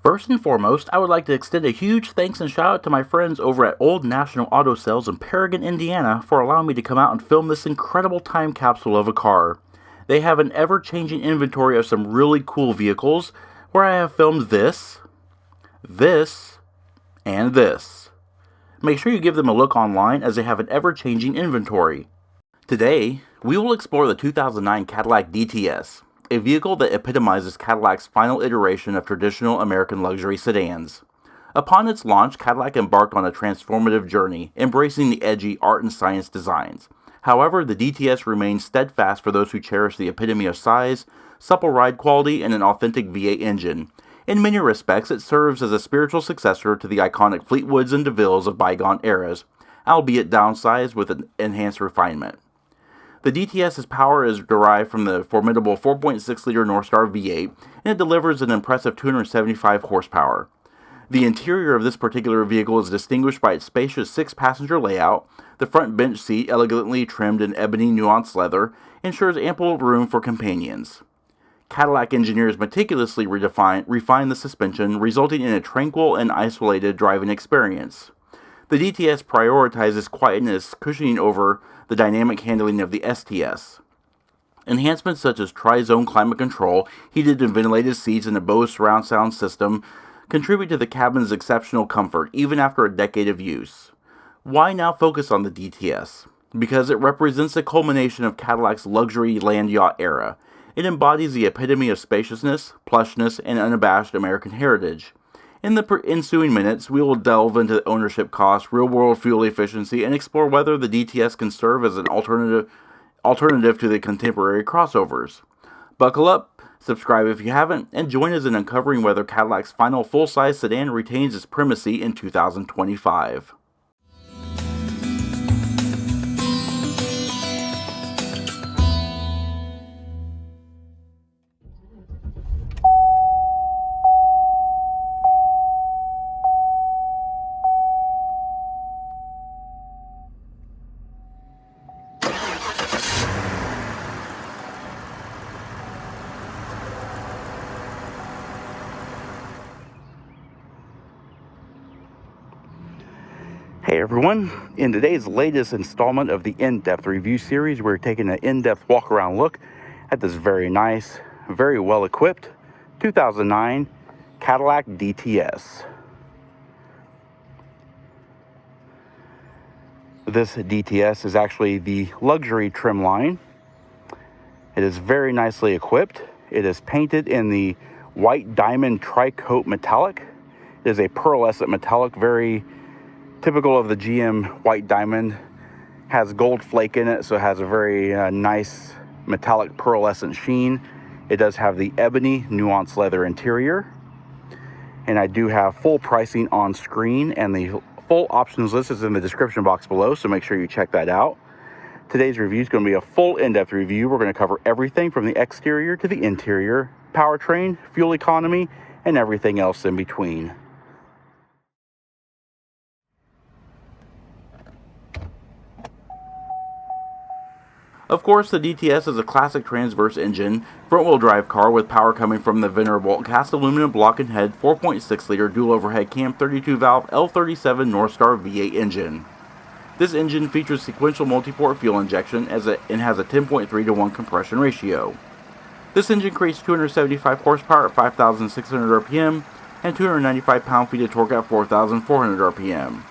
First and foremost, I would like to extend a huge thanks and shout out to my friends over at Old National Auto Sales in Paragon, Indiana for allowing me to come out and film this incredible time capsule of a car. They have an ever-changing inventory of some really cool vehicles where I have filmed this, and this. Make sure you give them a look online as they have an ever-changing inventory. Today, we will explore the 2009 Cadillac DTS, a vehicle that epitomizes Cadillac's final iteration of traditional American luxury sedans. Upon its launch, Cadillac embarked on a transformative journey, embracing the edgy art and science designs. However, the DTS remains steadfast for those who cherish the epitome of size, supple ride quality, and an authentic V8 engine. In many respects, it serves as a spiritual successor to the iconic Fleetwoods and DeVilles of bygone eras, albeit downsized with an enhanced refinement. The DTS's power is derived from the formidable 4.6-liter Northstar V8, and it delivers an impressive 275 horsepower. The interior of this particular vehicle is distinguished by its spacious 6-passenger layout. The front bench seat, elegantly trimmed in Ebony Nuance leather, ensures ample room for companions. Cadillac engineers meticulously refine the suspension, resulting in a tranquil and isolated driving experience. The DTS prioritizes quietness, cushioning over the dynamic handling of the STS. Enhancements such as tri-zone climate control, heated and ventilated seats, and a Bose surround sound system contribute to the cabin's exceptional comfort, even after a decade of use. Why now focus on the DTS? Because it represents the culmination of Cadillac's luxury land yacht era. It embodies the epitome of spaciousness, plushness, and unabashed American heritage. In the ensuing minutes, we will delve into ownership costs, real-world fuel efficiency, and explore whether the DTS can serve as an alternative to the contemporary crossovers. Buckle up, subscribe if you haven't, and join us in uncovering whether Cadillac's final full-size sedan retains its primacy in 2025. Hey everyone, in today's latest installment of the in-depth review series, we're taking an in-depth walk-around look at this very nice, very well-equipped 2009 Cadillac DTS. This DTS is actually the luxury trim line. It is very nicely equipped. It is painted in the White Diamond Tri-Coat metallic. It is a pearlescent metallic, very typical of the GM White Diamond. Has gold flake in it, so it has a very nice metallic pearlescent sheen. It does have the Ebony Nuance leather interior. And I do have full pricing on screen, and the full options list is in the description box below, so make sure you check that out. Today's review is going to be a full in-depth review. We're going to cover everything from the exterior to the interior, powertrain, fuel economy, and everything else in between. Of course, the DTS is a classic transverse engine, front-wheel drive car with power coming from the venerable cast aluminum block and head 4.6-liter dual overhead cam 32-valve L37 Northstar V8 engine. This engine features sequential multi-port fuel injection and has a 10.3-to-1 compression ratio. This engine creates 275 horsepower at 5,600 RPM and 295 pound-feet of torque at 4,400 RPM.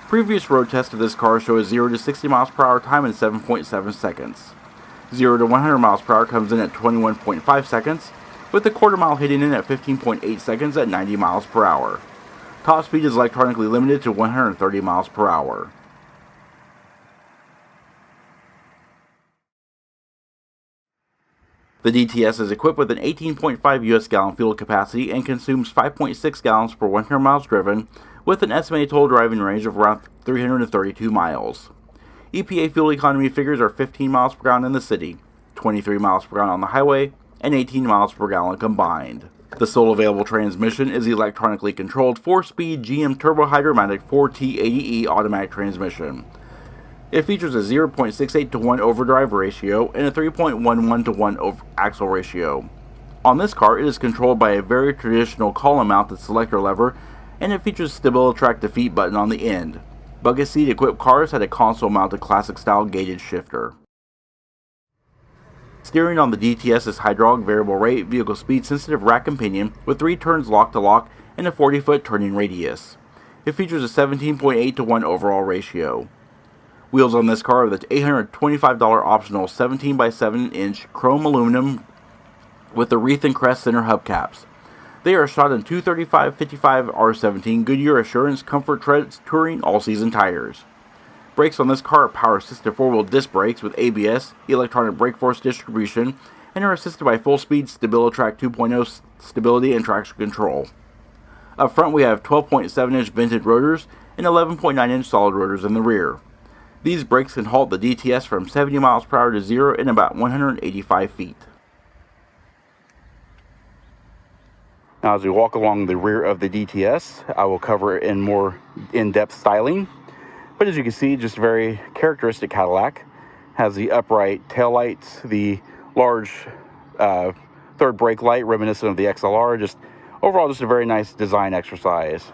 Previous road tests of this car show a 0 to 60 miles per hour time in 7.7 seconds. 0 to 100 miles per hour comes in at 21.5 seconds, with the quarter mile hitting in at 15.8 seconds at 90 miles per hour. Top speed is electronically limited to 130 miles per hour. The DTS is equipped with an 18.5 US gallon fuel capacity and consumes 5.6 gallons per 100 miles driven, with an estimated total driving range of around 332 miles. EPA fuel economy figures are 15 miles per gallon in the city, 23 miles per gallon on the highway, and 18 miles per gallon combined. The sole available transmission is the electronically controlled 4-speed GM Turbo Hydromatic 4T80E automatic transmission. It features a 0.68 to 1 overdrive ratio and a 3.11 to 1 axle ratio. On this car, it is controlled by a very traditional column-mounted selector lever, and it features StabiliTrak defeat button on the end. Bucket seat equipped cars had a console-mounted classic-style gated shifter. Steering on the DTS is hydraulic variable rate, vehicle speed sensitive rack and pinion with 3 turns lock-to-lock and a 40-foot turning radius. It features a 17.8 to 1 overall ratio. Wheels on this car are the $825 optional 17 by 7 inch chrome aluminum with the wreath and crest center hubcaps. They are shot in 235/55 R17 Goodyear Assurance Comfort Treads Touring all-season tires. Brakes on this car are power-assisted 4-wheel disc brakes with ABS, electronic brake force distribution, and are assisted by full-speed StabiliTrak 2.0 stability and traction control. Up front we have 12.7-inch vented rotors and 11.9-inch solid rotors in the rear. These brakes can halt the DTS from 70 miles per hour to 0 in about 185 feet. Now as we walk along the rear of the DTS, I will cover in more in-depth styling. But as you can see, just very characteristic Cadillac. Has the upright taillights, the large third brake light reminiscent of the XLR. Just overall, just a very nice design exercise.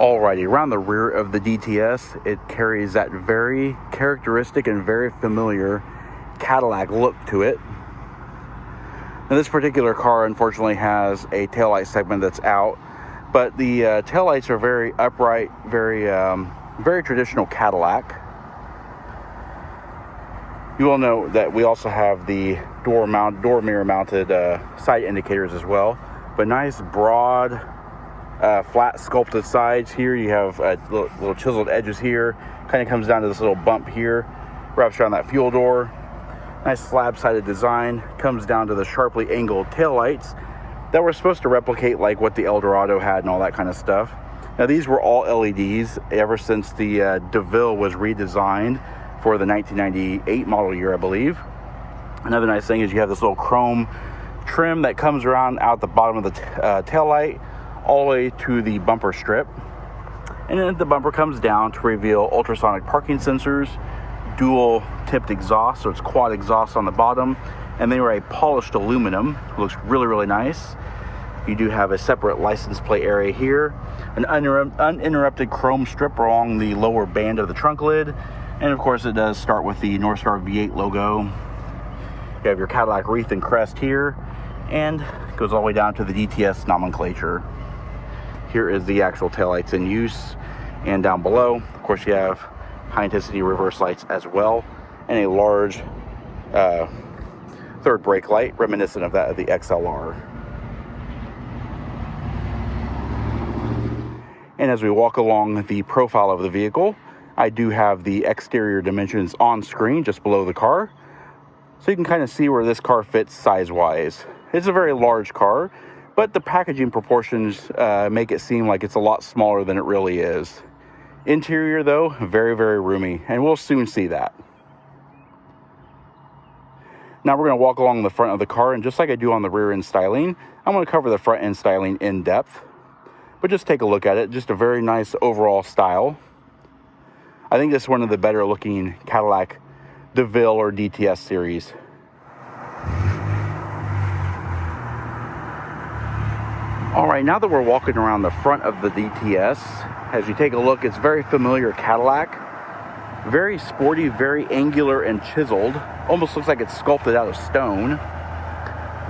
Alrighty, around the rear of the DTS, it carries that very characteristic and very familiar Cadillac look to it. Now this particular car unfortunately has a taillight segment that's out, but the taillights are very upright, very traditional Cadillac. You will note that we also have the door mirror mounted side indicators as well, but nice broad flat sculpted sides here. You have little chiseled edges here, kind of comes down to this little bump here, wraps around that fuel door. Nice slab-sided design, comes down to the sharply angled taillights that were supposed to replicate like what the Eldorado had and all that kind of stuff. Now these were all LEDs ever since the DeVille was redesigned for the 1998 model year, I believe. Another nice thing is you have this little chrome trim that comes around out the bottom of the taillight all the way to the bumper strip. And then the bumper comes down to reveal ultrasonic parking sensors, dual tipped exhaust, so it's quad exhaust on the bottom, and they were a polished aluminum. It looks really nice. You do have a separate license plate area here, an uninterrupted chrome strip along the lower band of the trunk lid, and of course it does start with the Northstar V8 logo. You have your Cadillac wreath and crest here, and it goes all the way down to the DTS nomenclature. Here is the actual taillights in use, and down below, of course, you have high-intensity reverse lights as well, and a large third brake light reminiscent of that of the XLR. And as we walk along the profile of the vehicle, I do have the exterior dimensions on screen just below the car, so you can kind of see where this car fits size-wise. It's a very large car, but the packaging proportions make it seem like it's a lot smaller than it really is. Interior though, very roomy, and we'll soon see that. Now we're going to walk along the front of the car, and just like I do on the rear end styling, I'm going to cover the front end styling in depth. But just take a look at it, just a very nice overall style. I think this is one of the better looking Cadillac DeVille or DTS series. Alright, now that we're walking around the front of the DTS, as you take a look, it's very familiar Cadillac. Very sporty, very angular and chiseled. Almost looks like it's sculpted out of stone.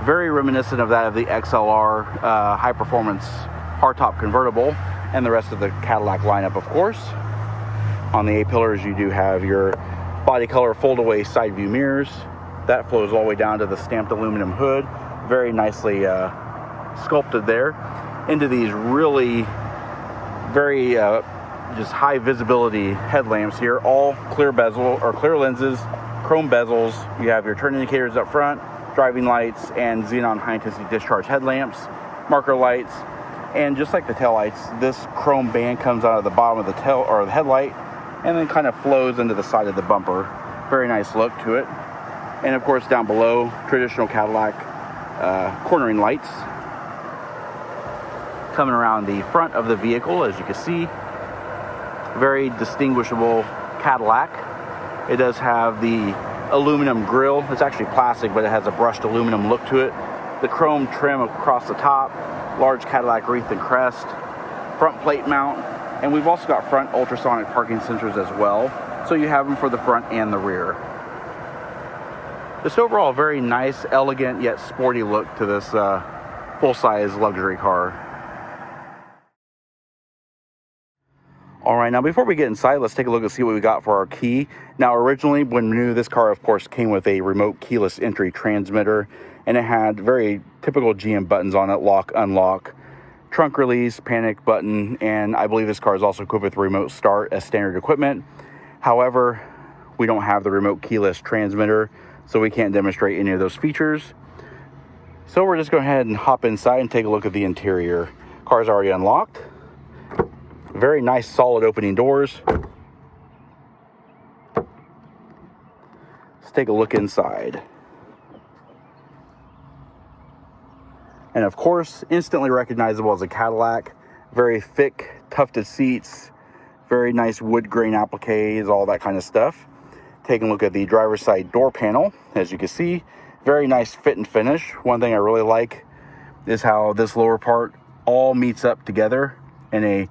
Very reminiscent of that of the XLR high performance hardtop convertible and the rest of the Cadillac lineup, of course. On the A-pillars, you do have your body color fold-away side view mirrors. That flows all the way down to the stamped aluminum hood. Very nicely sculpted there into these really very just high visibility headlamps here, all clear bezel or clear lenses, chrome bezels. You have your turn indicators up front, driving lights, and xenon high intensity discharge headlamps, marker lights, and just like the taillights, this chrome band comes out of the bottom of the tail or the headlight and then kind of flows into the side of the bumper. Very nice look to it. And of course down below, traditional Cadillac cornering lights coming around the front of the vehicle. As you can see, very distinguishable Cadillac. It does have the aluminum grille. It's actually plastic, but it has a brushed aluminum look to it. The chrome trim across the top, large Cadillac wreath and crest, front plate mount, and we've also got front ultrasonic parking sensors as well. So you have them for the front and the rear. Just overall, very nice, elegant, yet sporty look to this full-size luxury car. All right, now before we get inside, let's take a look and see what we got for our key. Now, originally, when new, this car, of course, came with a remote keyless entry transmitter, and it had very typical GM buttons on it: lock, unlock, trunk release, panic button, and I believe this car is also equipped with remote start as standard equipment. However, we don't have the remote keyless transmitter, so we can't demonstrate any of those features. So we're just going to go ahead and hop inside and take a look at the interior. Car's already unlocked. Very nice, solid opening doors. Let's take a look inside. And of course, instantly recognizable as a Cadillac. Very thick, tufted seats. Very nice wood grain appliques, all that kind of stuff. Taking a look at the driver's side door panel. As you can see, very nice fit and finish. One thing I really like is how this lower part all meets up together in a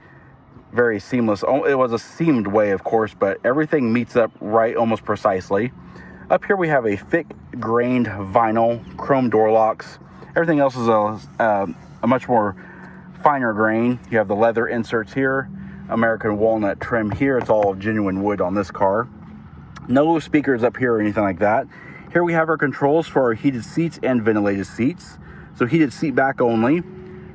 very seamless, it was a seamed way, of course, but everything meets up right, almost precisely. Up here we have a thick grained vinyl chrome door locks. Everything else is a much more finer grain. You have the leather inserts here, American walnut trim here. It's all genuine wood on this car. No speakers up here or anything like that. Here we have our controls for our heated seats and ventilated seats. So heated seat back only,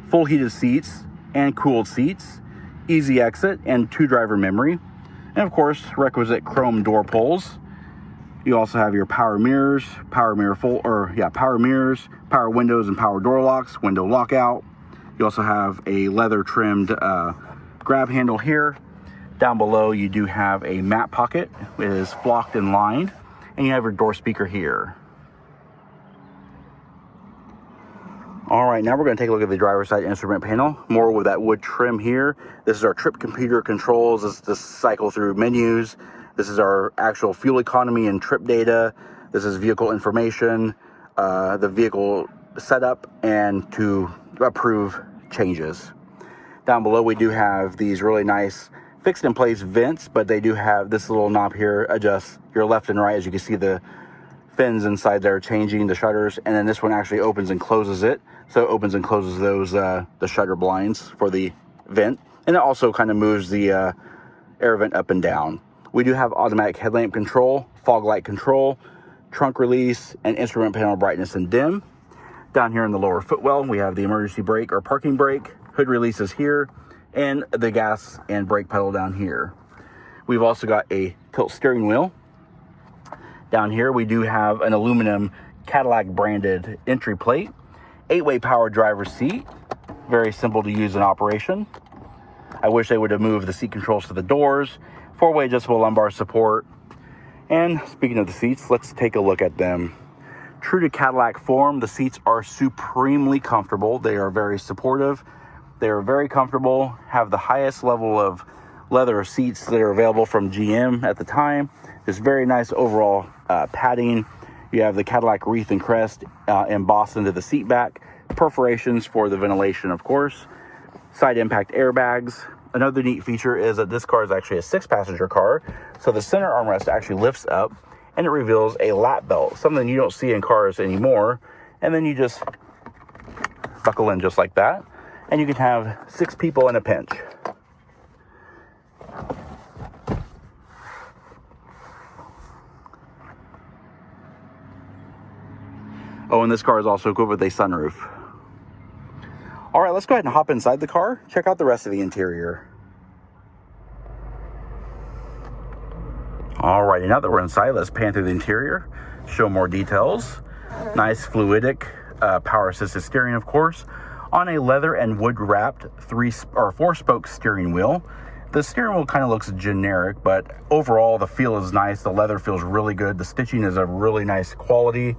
full heated seats and cooled seats, easy exit, and 2 driver memory, and of course requisite chrome door pulls. You also have your power mirrors, power mirrors, power windows, and power door locks, window lockout. You also have a leather trimmed grab handle here. Down below you do have a mat pocket. It is flocked and lined, and you have your door speaker here. All right, now we're going to take a look at the driver's side instrument panel. More with that wood trim here. This is our trip computer controls. This is the cycle through menus. This is our actual fuel economy and trip data. This is vehicle information, the vehicle setup, and to approve changes. Down below we do have these really nice fixed in place vents, but they do have this little knob here, adjusts your left and right. As you can see, the fins inside there changing the shutters, and then this one actually opens and closes it. So it opens and closes those the shutter blinds for the vent, and it also kind of moves the air vent up and down. We do have automatic headlamp control, fog light control, trunk release, and instrument panel brightness and dim. Down here in the lower footwell, we have the emergency brake or parking brake, hood releases here, and the gas and brake pedal down here. We've also got a tilt steering wheel. Down here we do have an aluminum Cadillac branded entry plate, 8-way power driver's seat, very simple to use in operation. I wish they would have moved the seat controls to the doors, 4-way adjustable lumbar support. And speaking of the seats, let's take a look at them. True to Cadillac form, the seats are supremely comfortable. They are very supportive. They are very comfortable, have the highest level of leather seats that are available from GM at the time. This very nice overall padding. You have the Cadillac wreath and crest embossed into the seat back. Perforations for the ventilation, of course. Side impact airbags. Another neat feature is that this car is actually a 6-passenger car. So the center armrest actually lifts up and it reveals a lap belt, something you don't see in cars anymore. And then you just buckle in just like that, and you can have 6 people in a pinch. Oh, and this car is also equipped with a sunroof. All right, let's go ahead and hop inside the car, check out the rest of the interior. All righty, now that we're inside, let's pan through the interior, show more details. Nice fluidic power assisted steering, of course, on a leather and wood wrapped 4-spoke steering wheel. The steering wheel kind of looks generic, but overall the feel is nice. The leather feels really good. The stitching is of really nice quality.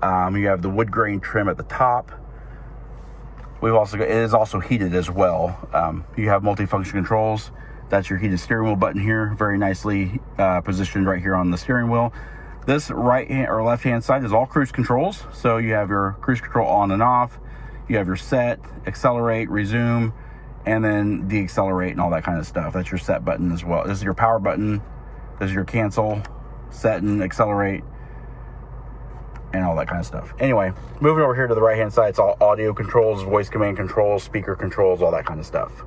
You have the wood grain trim at the top. We've also got, it is also heated as well. You have multifunction controls. That's your heated steering wheel button here, very nicely positioned right here on the steering wheel. This right hand or left hand side is all cruise controls. So you have your cruise control on and off. You have your set, accelerate, resume, and then deaccelerate and all that kind of stuff. That's your set button as well. This is your power button. This is your cancel, set and accelerate, and all that kind of stuff. Anyway, moving over here to the right hand side, it's all audio controls, voice command controls, speaker controls, all that kind of stuff.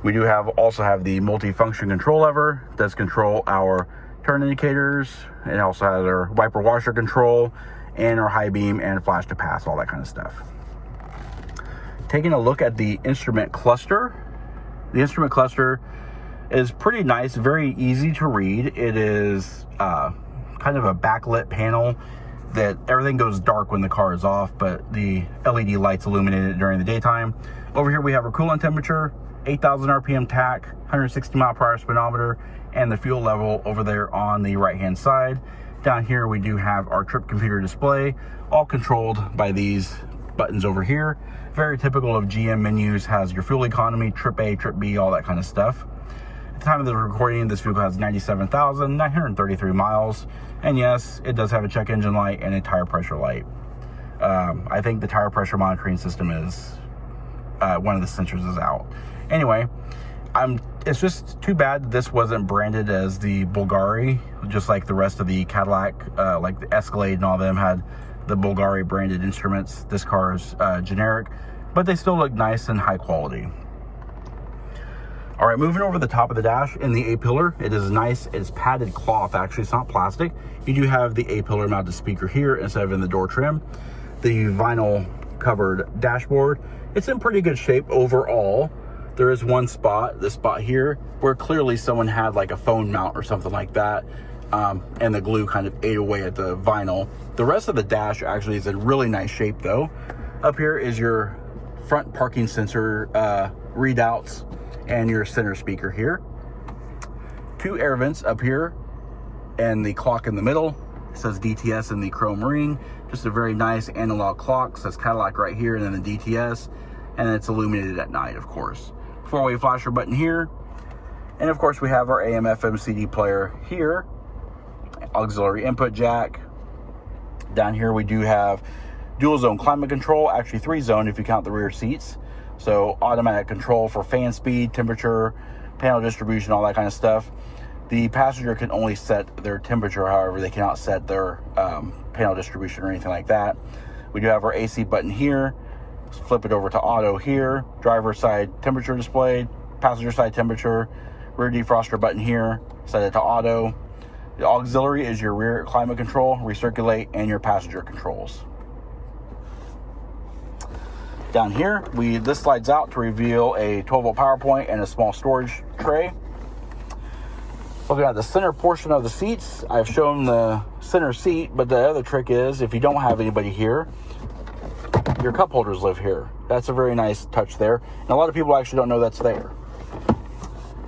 We do also have the multi-function control lever. Does control our turn indicators. It also has our wiper washer control and our high beam and flash to pass, all that kind of stuff. Taking a look at the instrument cluster. The instrument cluster is pretty nice, very easy to read. It is kind of a backlit panel that everything goes dark when the car is off, but the LED lights illuminate it during the daytime. Over here we have our coolant temperature, 8,000 RPM tach, 160 mile per hour speedometer, and the fuel level over there on the right hand side. Down here we do have our trip computer display, all controlled by these buttons over here. Very typical of GM menus, has your fuel economy, trip A, trip B, all that kind of stuff. At the time of the recording, this vehicle has 97,933 miles. And yes, it does have a check engine light and a tire pressure light. I think the tire pressure monitoring system is, one of the sensors is out. Anyway, it's just too bad this wasn't branded as the Bulgari, just like the rest of the Cadillac, like the Escalade and all them had the Bulgari branded instruments. This car is generic, but they still look nice and high quality. All right, moving over the top of the dash in the A-pillar, it is nice. It's padded cloth, actually. It's not plastic. You do have the A-pillar mounted speaker here instead of in the door trim. The vinyl covered dashboard, it's in pretty good shape overall. There is one spot, this spot here, where clearly someone had like a phone mount or something like that, and the glue kind of ate away at the vinyl. The rest of the dash actually is in really nice shape though. Up here is your front parking sensor readouts and your center speaker here. Two air vents up here and the clock in the middle. It says DTS in the chrome ring. Just a very nice analog clock. It says Cadillac right here and then the DTS. And it's illuminated at night, of course. Four-way flasher button here. And of course we have our AM FM CD player here. Auxiliary input jack. Down here we do have dual zone climate control, actually 3-zone if you count the rear seats. So automatic control for fan speed, temperature, panel distribution, all that kind of stuff. The passenger can only set their temperature, however, they cannot set their panel distribution or anything like that. We do have our AC button here. Let's flip it over to auto here. Driver side temperature displayed, passenger side temperature, rear defroster button here, set it to auto. The auxiliary is your rear climate control, recirculate, and your passenger controls. Down here, this slides out to reveal a 12-volt power point and a small storage tray. Looking at the center portion of the seats, I've shown the center seat, but the other trick is if you don't have anybody here, your cup holders live here. That's a very nice touch there. And a lot of people actually don't know that's there.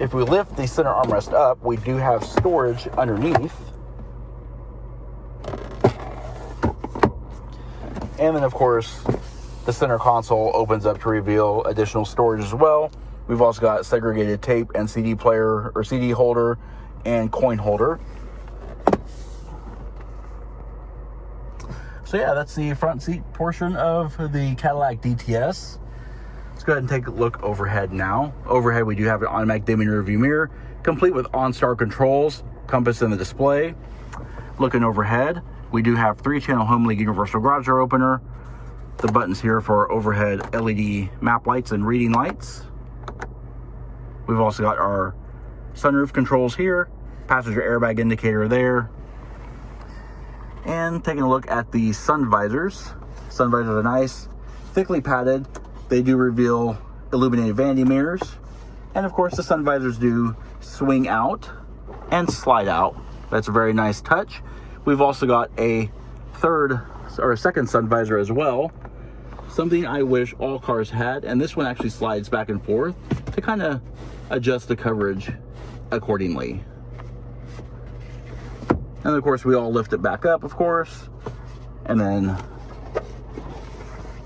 If we lift the center armrest up, we do have storage underneath. And then, of course, the center console opens up to reveal additional storage as well. We've also got segregated tape and CD player or CD holder and coin holder. So yeah, that's the front seat portion of the Cadillac DTS. Let's go ahead and take a look overhead now. Overhead, we do have an automatic dimming rear view mirror, complete with OnStar controls, compass in the display. Looking overhead, we do have 3-channel HomeLink universal garage door opener. The buttons here for overhead LED map lights and reading lights. We've also got our sunroof controls here, passenger airbag indicator there. And taking a look at the sun visors. Sun visors are nice, thickly padded. They do reveal illuminated vanity mirrors. And of course the sun visors do swing out and slide out. That's a very nice touch. We've also got a second sun visor as well. Something I wish all cars had, and this one actually slides back and forth to kind of adjust the coverage accordingly. And of course we all lift it back up, of course, and then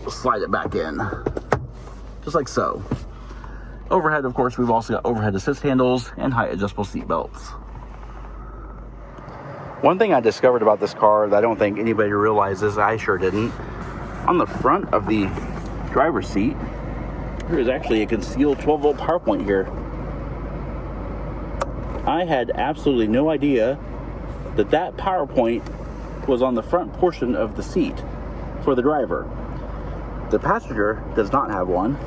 slide it back in, just like so. Overhead, of course, we've also got overhead assist handles and height adjustable seat belts. One thing I discovered about this car that I don't think anybody realizes, I sure didn't, on the front of the driver's seat, there is actually a concealed 12-volt power point here. I had absolutely no idea that that power point was on the front portion of the seat for the driver. The passenger does not have one,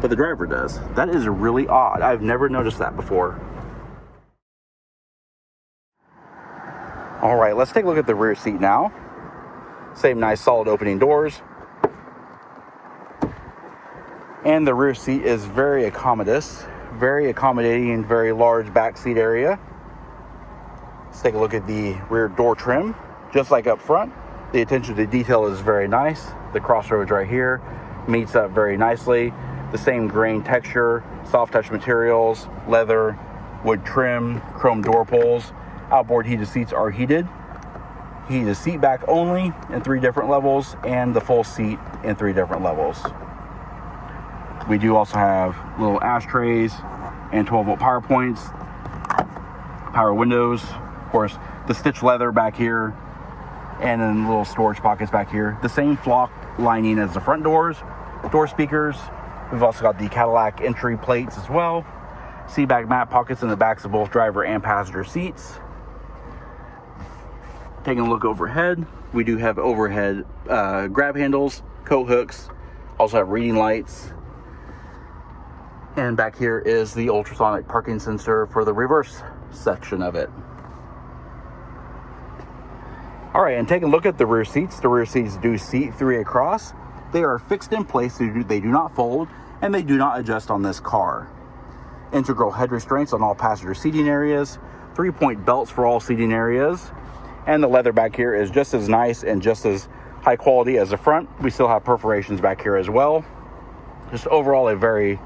but the driver does. That is really odd. I've never noticed that before. All right, let's take a look at the rear seat now. Same nice solid opening doors. And the rear seat is very very accommodating, very large back seat area. Let's take a look at the rear door trim. Just like up front, the attention to detail is very nice. The crossroads right here meets up very nicely. The same grain texture, soft touch materials, leather, wood trim, chrome door pulls. Outboard heated seats are heated. Heated seat back only in 3 different levels, and the full seat in 3 different levels. We do also have little ashtrays and 12-volt power points, power windows, of course, the stitched leather back here, and then little storage pockets back here. The same flock lining as the front doors, door speakers. We've also got the Cadillac entry plates as well. Seat back mat pockets in the backs of both driver and passenger seats. Taking a look overhead, we do have overhead grab handles, coat hooks, also have reading lights. And back here is the ultrasonic parking sensor for the reverse section of it. All right, and taking a look at the rear seats. The rear seats do seat 3 across. They are fixed in place, so they do not fold, and they do not adjust on this car. Integral head restraints on all passenger seating areas, 3-point belts for all seating areas, and the leather back here is just as nice and just as high quality as the front. We still have perforations back here as well. Just overall a very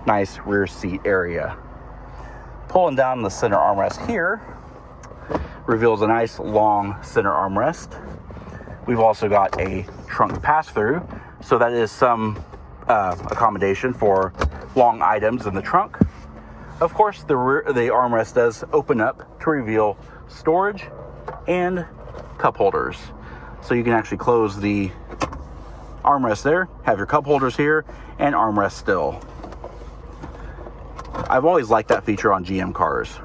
nice rear seat area. Pulling down the center armrest here reveals a nice long center armrest. We've also got a trunk pass-through, so that is some accommodation for long items in the trunk. Of course, the armrest does open up to reveal storage and cup holders. So you can actually close the armrest there, have your cup holders here, and armrest still. I've always liked that feature on GM cars.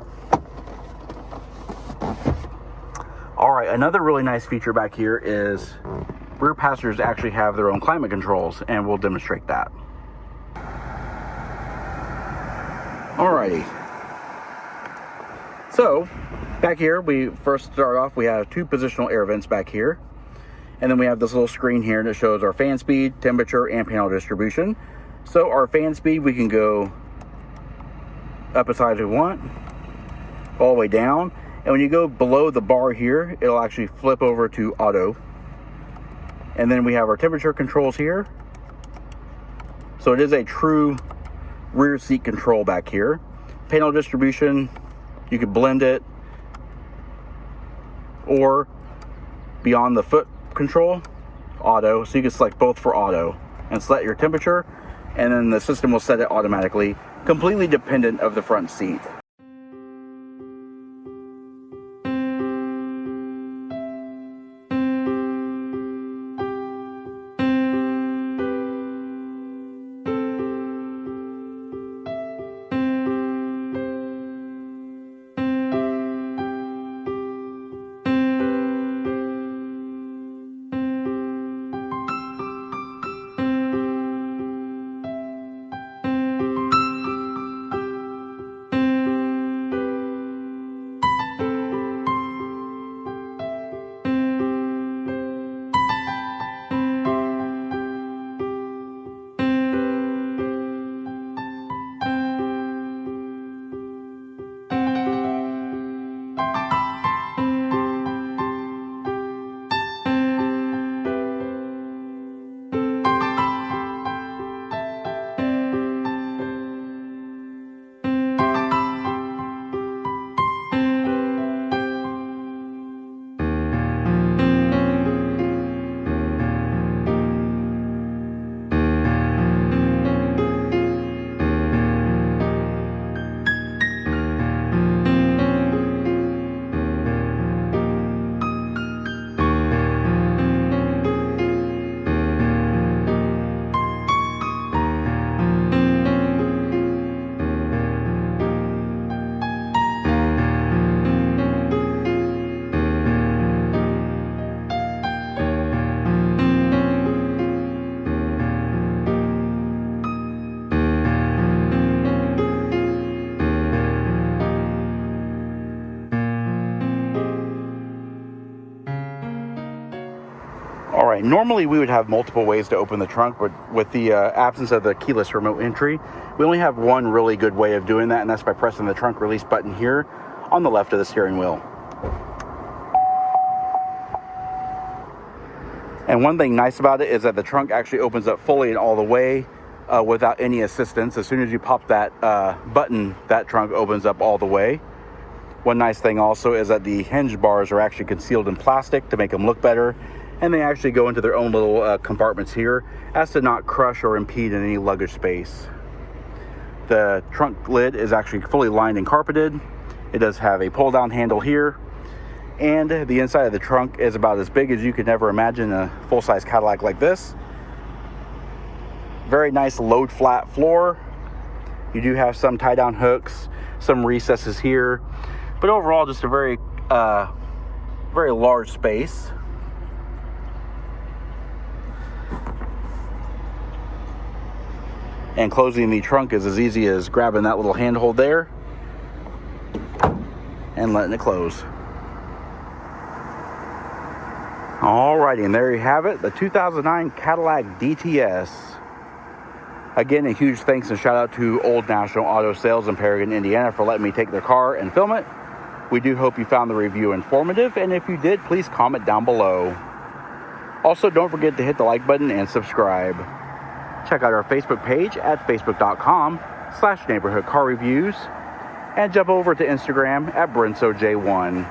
All right, another really nice feature back here is rear passengers actually have their own climate controls, and we'll demonstrate that. Alrighty. So, back here, we first start off, we have 2 positional air vents back here. And then we have this little screen here that shows our fan speed, temperature, and panel distribution. So our fan speed, we can go up as high as we want, all the way down. And when you go below the bar here, it'll actually flip over to auto. And then we have our temperature controls here. So it is a true rear seat control back here. Panel distribution, you could blend it, or beyond the foot control, auto. So you can select both for auto and select your temperature, and then the system will set it automatically, completely dependent of the front seat. Alright, normally we would have multiple ways to open the trunk, but with the absence of the keyless remote entry, we only have one really good way of doing that, and that's by pressing the trunk release button here on the left of the steering wheel. And one thing nice about it is that the trunk actually opens up fully and all the way without any assistance. As soon as you pop that button, that trunk opens up all the way. One nice thing also is that the hinge bars are actually concealed in plastic to make them look better, and they actually go into their own little compartments here as to not crush or impede in any luggage space. The trunk lid is actually fully lined and carpeted. It does have a pull down handle here, and the inside of the trunk is about as big as you could ever imagine a full-size Cadillac like this. Very nice load flat floor. You do have some tie down hooks, some recesses here, but overall just a very large space. And closing the trunk is as easy as grabbing that little handhold there and letting it close. Alrighty, and there you have it, the 2009 Cadillac DTS. Again, a huge thanks and shout out to Old National Auto Sales in Paragon, Indiana for letting me take their car and film it. We do hope you found the review informative, and if you did, please comment down below. Also, don't forget to hit the like button and subscribe. Check out our Facebook page at facebook.com/neighborhood car reviews, and jump over to Instagram at BrensoJ1.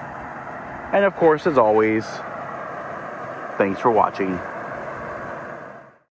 And of course, as always, thanks for watching.